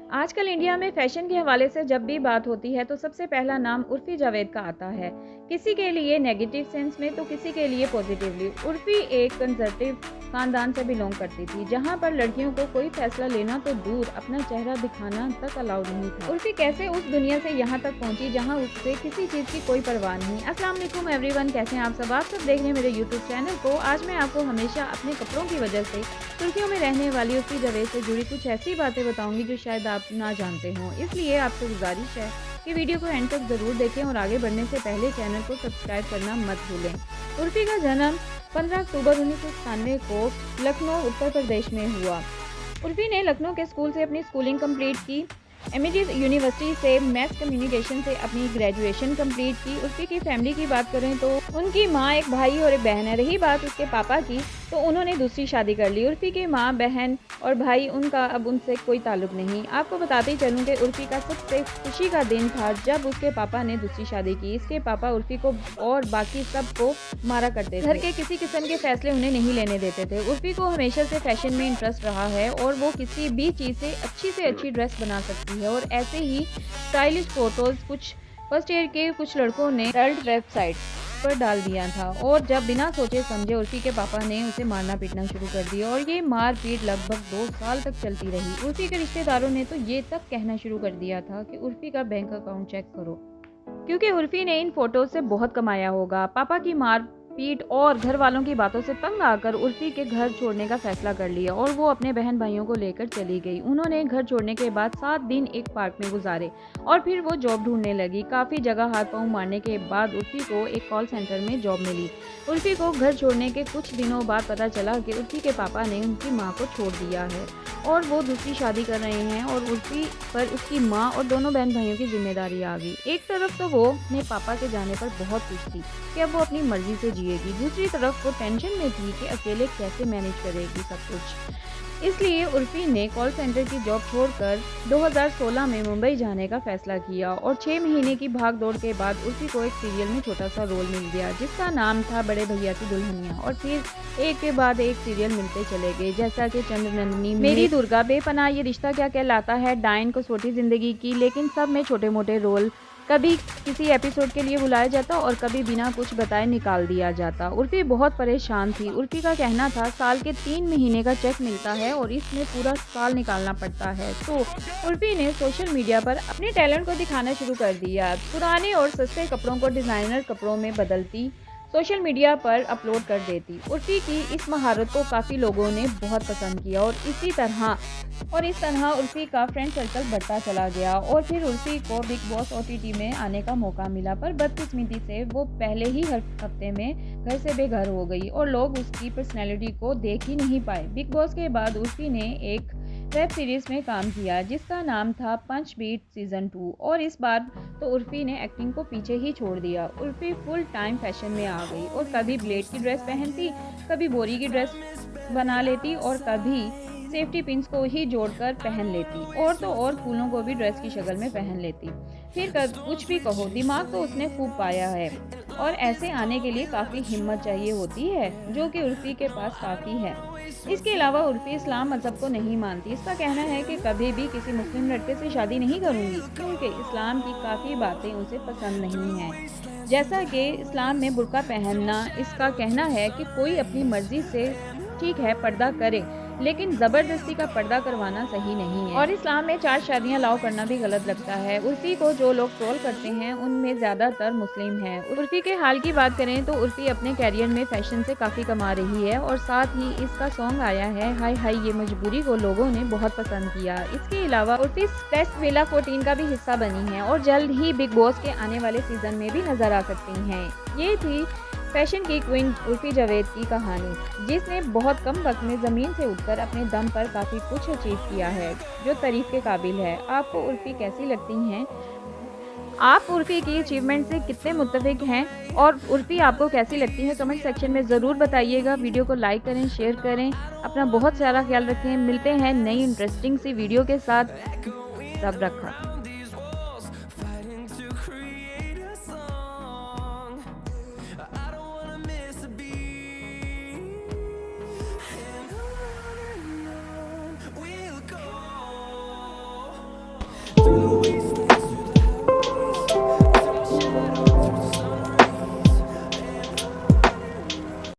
आजकल इंडिया में फैशन के हवाले से जब भी बात होती है तो सबसे पहला नाम उर्फ़ी जावेद का आता है। किसी के लिए नेगेटिव सेंस में तो किसी के लिए पॉजिटिवली। उर्फ़ी एक कंजर्वेटिव ख़ानदान से बिलोंग करती थी, जहाँ पर लड़कियों को कोई फ़ैसला लेना तो दूर अपना चेहरा दिखाना तक अलाउड नहीं था। उर्फ़ी कैसे उस दुनिया से यहाँ तक पहुँची जहाँ उसे किसी चीज़ की कोई परवाह नहीं। अस्सलाम वालेकुम एवरीवन, कैसे हैं आप सब देख रहे हैं मेरे यूट्यूब चैनल को। आज मैं आपको हमेशा अपने कपड़ों की वजह से सुर्खियों में रहने वाली उर्फ़ी जावेद से जुड़ी कुछ ऐसी बातें बताऊंगी जो शायद आप ना जानते हों। इसलिए आपसे गुजारिश है कि वीडियो को एंड तक ज़रूर देखें और आगे बढ़ने से पहले चैनल को सब्सक्राइब करना मत भूलें। उर्फ़ी का जन्म 15 अक्टूबर 1997 को लखनऊ उत्तर प्रदेश में हुआ। उर्फ़ी ने लखनऊ के स्कूल से अपनी स्कूलिंग कंप्लीट की। एमएजी यूनिवर्सिटी से मैथ कम्युनिकेशन से अपनी ग्रेजुएशन कंप्लीट की। उर्फ़ी की फैमिली की बात करें तो उनकी माँ, एक भाई और एक बहन है। रही बात उसके पापा की तो उन्होंने दूसरी शादी कर ली। उर्फ़ी की माँ, बहन और भाई, उनका अब उनसे कोई ताल्लुक़ नहीं। आपको बताते ही चलूँ कि उर्फ़ी का सबसे खुशी का दिन था जब उसके पापा ने दूसरी शादी की। इसके पापा उर्फ़ी को और बाकी सबको मारा करते थे। घर के किसी किस्म के फ़ैसले उन्हें नहीं लेने देते थे। उर्फ़ी को हमेशा से फ़ैशन में इंटरेस्ट रहा है और वो किसी भी चीज़ से अच्छी ड्रेस बना सकती है। और ऐसे ही स्टाइलिश फ़ोटोज़ कुछ फर्स्ट ईयर के कुछ लड़कों ने एडल्ट वेबसाइट पर डाल दिया था और जब बिना सोचे समझे उर्फ़ी के पापा ने उसे मारना पीटना शुरू कर दिया और ये मारपीट लगभग 2 साल तक चलती रही। उर्फ़ी के रिश्तेदारों ने तो ये तक कहना शुरू कर दिया था कि उर्फ़ी का बैंक अकाउंट चेक करो, क्योंकि उर्फ़ी ने इन फ़ोटोज़ से बहुत कमाया होगा। पापा की मारपीट और घर वालों की बातों से तंग आकर उर्फ़ी के घर छोड़ने का फ़ैसला कर लिया और वो अपने बहन भाइयों को लेकर चली गई। उन्होंने घर छोड़ने के बाद 7 दिन एक पार्क में गुजारे और फिर वो जॉब ढूंढने लगी। काफ़ी जगह हाथ पाँव मारने के बाद उर्फ़ी को एक कॉल सेंटर में जॉब मिली। उर्फ़ी को घर छोड़ने के कुछ दिनों बाद पता चला कि उर्फ़ी के पापा ने उनकी माँ को छोड़ दिया है और वो दूसरी शादी कर रहे हैं और उर्फ़ी पर उसकी माँ और दोनों बहन भाइयों की जिम्मेदारी आ गई। एक तरफ तो वो अपने पापा के जाने पर बहुत खुश थी कि अब वो अपनी मर्जी से जिएगी, दूसरी तरफ वो टेंशन में थी कि अकेले कैसे मैनेज करेगी सब कुछ। इसलिए उर्फ़ी ने कॉल सेंटर की जॉब छोड़कर 2016 में मुंबई जाने का फ़ैसला किया और 6 महीने की भाग-दौड़ के बाद उर्फ़ी को एक सीरियल में छोटा सा रोल मिल गया जिसका नाम था बड़े भैया की दुल्हनिया। और फिर एक के बाद एक सीरियल मिलते चले गए, जैसा कि चंद्रनंदिनी, मेरी दुर्गा, बेपनाह, ये रिश्ता क्या कहलाता है, डायन, कसौटी ज़िंदगी की, लेकिन सब में छोटे-मोटे रोल। कभी किसी एपिसोड के लिए बुलाया जाता और कभी बिना कुछ बताए निकाल दिया जाता। उर्फ़ी बहुत परेशान थी। उर्फ़ी का कहना था साल के 3 महीने का चेक मिलता है और इसमें पूरा साल निकालना पड़ता है। तो उर्फ़ी ने सोशल मीडिया पर अपने टैलेंट को दिखाना शुरू कर दिया। पुराने और सस्ते कपड़ों को डिज़ाइनर कपड़ों में बदलती, सोशल मीडिया पर अपलोड कर देती। उर्फ़ी की इस महारत को काफ़ी लोगों ने बहुत पसंद किया और इस तरह उर्फ़ी का फ्रेंड सर्कल बढ़ता चला गया और फिर उर्फ़ी को बिग बॉस ओटीटी में आने का मौका मिला, पर बदकिस्मती से वो पहले ही हर हफ्ते में घर से बेघर हो गई और लोग उसकी पर्सनैलिटी को देख ही नहीं पाए। बिग बॉस के बाद उर्फ़ी ने एक वेब सीरीज़ में काम किया जिसका नाम था पंच बीट सीज़न 2 और इस बार तो उर्फ़ी ने एक्टिंग को पीछे ही छोड़ दिया। उर्फ़ी फुल टाइम फैशन में आ गई और कभी ब्लेड की ड्रेस पहनती, कभी बोरी की ड्रेस बना लेती और कभी सेफ्टी पिन्स को ही जोड़कर पहन लेती और तो और फूलों को भी ड्रेस की शक्ल में पहन लेती। फिर कुछ भी कहो, दिमाग तो उसने खूब पाया है और ऐसे आने के लिए काफ़ी हिम्मत चाहिए होती है, जो कि उर्फ़ी के पास काफ़ी है। इसके अलावा उर्फ़ी इस्लाम मज़हब को नहीं मानती। इसका कहना है कि कभी भी किसी मुस्लिम लड़के से शादी नहीं करूँगी क्योंकि इस्लाम की काफ़ी बातें उसे पसंद नहीं हैं। जैसा कि इस्लाम में बुर्का पहनना, इसका कहना है कि कोई अपनी मर्ज़ी से ठीक है पर्दा करे, लेकिन ज़बरदस्ती का पर्दा करवाना सही नहीं है। और इस्लाम में 4 शादियाँ अलाउ करना भी गलत लगता है। उर्फ़ी को जो लोग ट्रोल करते हैं उनमें ज़्यादातर मुस्लिम हैं। उर्फ़ी के हाल की बात करें तो उर्फ़ी अपने करियर में फ़ैशन से काफ़ी कमा रही है और साथ ही इसका सॉन्ग आया है हाय हाय ये मजबूरी को लोगों ने बहुत पसंद किया। इसके अलावा उर्फ़ी टेस्ट विला 14 का भी हिस्सा बनी है और जल्द ही बिग बॉस के आने वाले सीज़न में भी नज़र आ सकती हैं। ये थी फैशन की क्वीन उर्फ़ी जावेद की कहानी, जिसने बहुत कम वक्त में ज़मीन से उठकर अपने दम पर काफ़ी कुछ अचीव किया है, जो तारीफ़ के काबिल है। आपको उर्फ़ी कैसी लगती हैं? आप उर्फ़ी की अचीवमेंट से कितने मुत्तफ़िक हैं और उर्फ़ी आपको कैसी लगती है? कमेंट सेक्शन में ज़रूर बताइएगा। वीडियो को लाइक करें, शेयर करें। अपना बहुत सारा ख्याल रखें। मिलते हैं नई इंटरेस्टिंग सी वीडियो के साथ। रब रखा। Through the